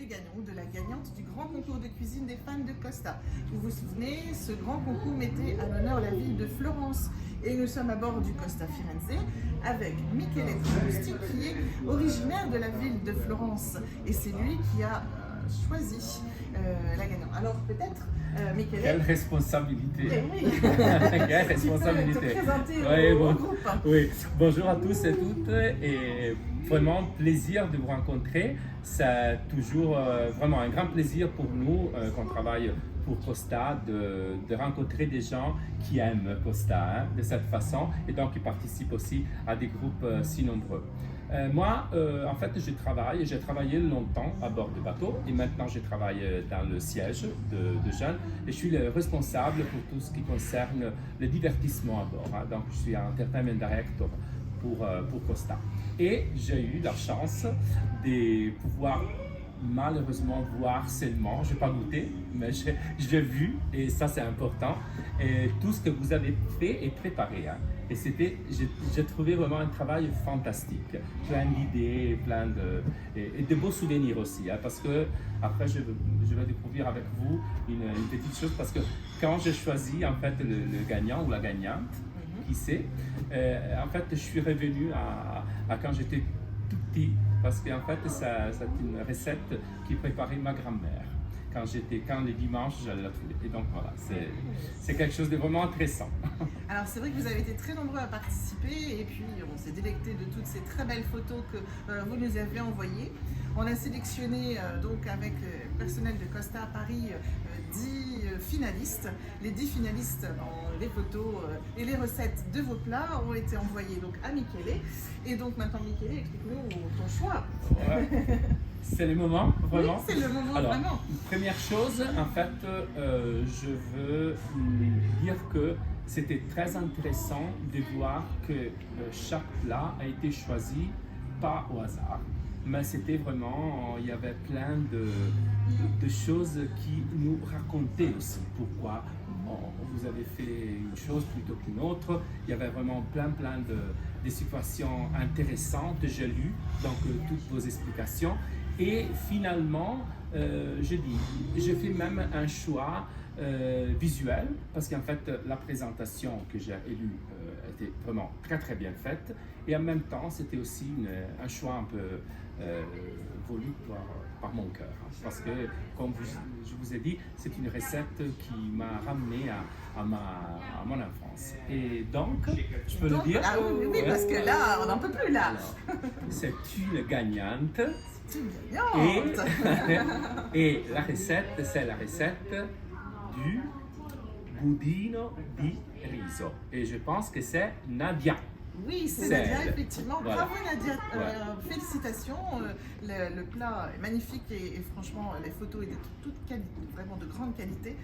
des gagnants ou de la gagnante du grand concours de cuisine des fans de Costa. Vous vous souvenez, ce grand concours mettait à l'honneur la ville de Florence. Et nous sommes à bord du Costa Firenze avec Michele Trabousti qui est originaire de la ville de Florence. Et c'est lui qui a choisi la gagnante. Alors peut-être, Michele... Quelle responsabilité! Oui. Quelle responsabilité! Tu peux te présenter Oui, au groupe. Oui, bonjour à tous et toutes et vraiment plaisir de vous rencontrer. C'est toujours vraiment un grand plaisir pour nous qu'on travaille pour Costa de rencontrer des gens qui aiment Costa hein, de cette façon et donc qui participent aussi à des groupes si nombreux. Moi, en fait, j'ai travaillé longtemps à bord de bateau et maintenant je travaille dans le siège de jeunes et je suis le responsable pour tout ce qui concerne le divertissement à bord. Hein. Donc, je suis entertainment director pour Costa. Et j'ai eu la chance de pouvoir malheureusement voir seulement, je n'ai pas goûté, mais j'ai vu et ça c'est important, et tout ce que vous avez fait et préparé. Hein. Et j'ai trouvé vraiment un travail fantastique, plein d'idées, et de beaux souvenirs aussi, hein, parce que après je vais découvrir avec vous une petite chose, parce que quand j'ai choisi en fait le gagnant ou la gagnante, qui sait, en fait je suis revenu à quand j'étais tout petit, parce qu'en fait c'est une recette qui préparait ma grand-mère. Quand les dimanches, j'allais la trouver. Et donc voilà, c'est quelque chose de vraiment intéressant. Alors c'est vrai que vous avez été très nombreux à participer et puis on s'est délecté de toutes ces très belles photos que vous nous avez envoyées. On a sélectionné donc avec le personnel de Costa à Paris 10 finalistes. Les 10 finalistes, les photos et les recettes de vos plats ont été envoyées donc à Michele. Et donc maintenant Michele, explique-nous ton choix. Ouais. C'est le moment, vraiment. Oui, c'est le moment, alors, vraiment. Première chose, en fait, je veux dire que c'était très intéressant de voir que chaque plat a été choisi pas au hasard, mais c'était vraiment, il y avait plein de choses qui nous racontaient aussi pourquoi vous avez fait une chose plutôt qu'une autre. Il y avait vraiment plein de situations intéressantes. J'ai lu donc toutes vos explications. Et finalement, j'ai fait même un choix visuel, parce qu'en fait, la présentation que j'ai élue était vraiment très très bien faite. Et en même temps, c'était aussi un choix un peu voulu par mon cœur. Parce que, comme je vous ai dit, c'est une recette qui m'a ramené à mon enfance. Et donc, je peux le dire. Ah oui, parce que là, on n'en peut plus là. C'est une gagnante. Et la recette, c'est la recette du budino di riso. Et je pense que c'est Nadia. Oui, c'est Nadia, effectivement. Voilà. Bravo Nadia, félicitations. Le plat est magnifique et franchement, les photos étaient de toute qualité, vraiment de grande qualité.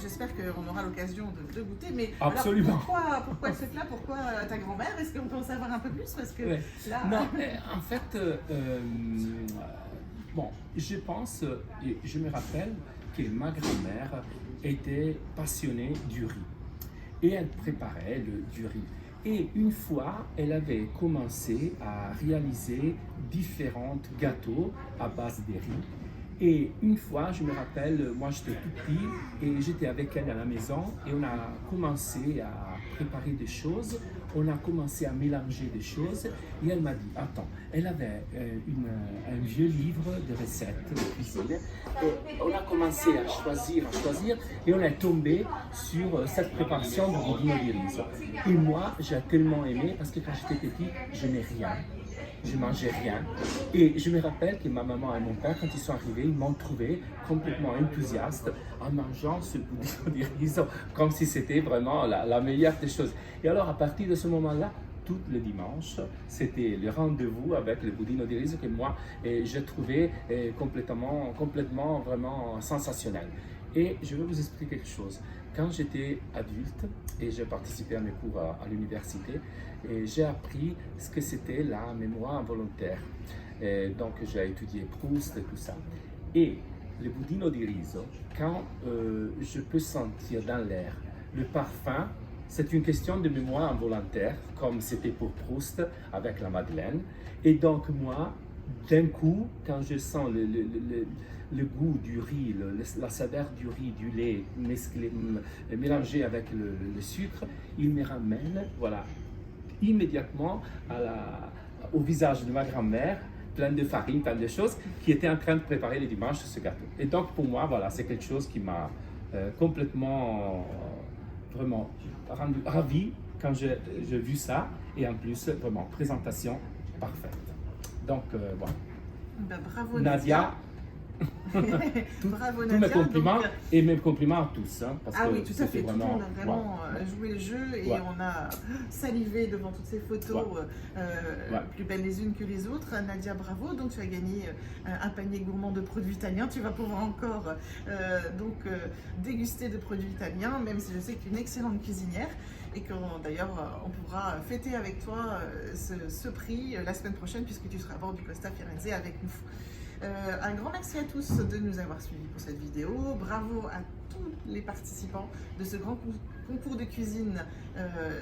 J'espère qu'on aura l'occasion de goûter. Mais absolument. Alors, pourquoi ce plat? Pourquoi ta grand-mère? Est-ce qu'on peut en savoir un peu plus? Parce que là... Non, en fait, bon, je pense et je me rappelle que ma grand-mère était passionnée du riz et elle préparait du riz. Et une fois, elle avait commencé à réaliser différents gâteaux à base de riz. Et une fois, je me rappelle, moi j'étais tout petit et j'étais avec elle à la maison et on a commencé à préparer des choses, on a commencé à mélanger des choses et elle m'a dit, attends, elle avait un vieux livre de recettes de cuisine et on a commencé à choisir et on est tombé sur cette préparation du budino di riso. Et moi, j'ai tellement aimé parce que quand j'étais petit, je n'ai rien. Je mangeais rien. Et je me rappelle que ma maman et mon père, quand ils sont arrivés, ils m'ont trouvé complètement enthousiaste en mangeant ce budino di riso, comme si c'était vraiment la meilleure des choses. Et alors, à partir de ce moment-là, tout le dimanche, c'était le rendez-vous avec le budino di riso que moi, j'ai trouvé complètement vraiment sensationnel. Et je vais vous expliquer quelque chose. Quand j'étais adulte et j'ai participé à mes cours à l'université, j'ai appris ce que c'était la mémoire involontaire. Donc j'ai étudié Proust et tout ça. Et le budino di riso, quand je peux sentir dans l'air le parfum, c'est une question de mémoire involontaire, comme c'était pour Proust avec la Madeleine. Et donc moi, d'un coup, quand je sens le goût du riz, la saveur du riz, du lait mélangé avec le sucre, il me ramène, voilà, immédiatement au visage de ma grand-mère, plein de farine, plein de choses, qui était en train de préparer le dimanche ce gâteau. Et donc pour moi, voilà, c'est quelque chose qui m'a complètement, vraiment rendu ravi quand j'ai vu ça. Et en plus, vraiment, présentation parfaite. Donc voilà. Ben, bravo Nadia. Bravo Tous Nadia. mes compliments Donc, et mes compliments à tous. Hein, parce ah que oui, tout à fait. Tout le monde a vraiment ouais. joué le jeu et Ouais. on a salivé devant toutes ces photos, plus belles les unes que les autres. Nadia, bravo. Donc tu as gagné un panier gourmand de produits italiens. Tu vas pouvoir encore déguster de produits italiens, même si je sais que tu es une excellente cuisinière et que d'ailleurs on pourra fêter avec toi ce prix la semaine prochaine puisque tu seras à bord du Costa Firenze avec nous. Un grand merci à tous de nous avoir suivis pour cette vidéo. Bravo à tous les participants de ce grand concours de cuisine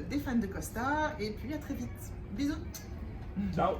des fans de Costa. Et puis à très vite. Bisous. Ciao.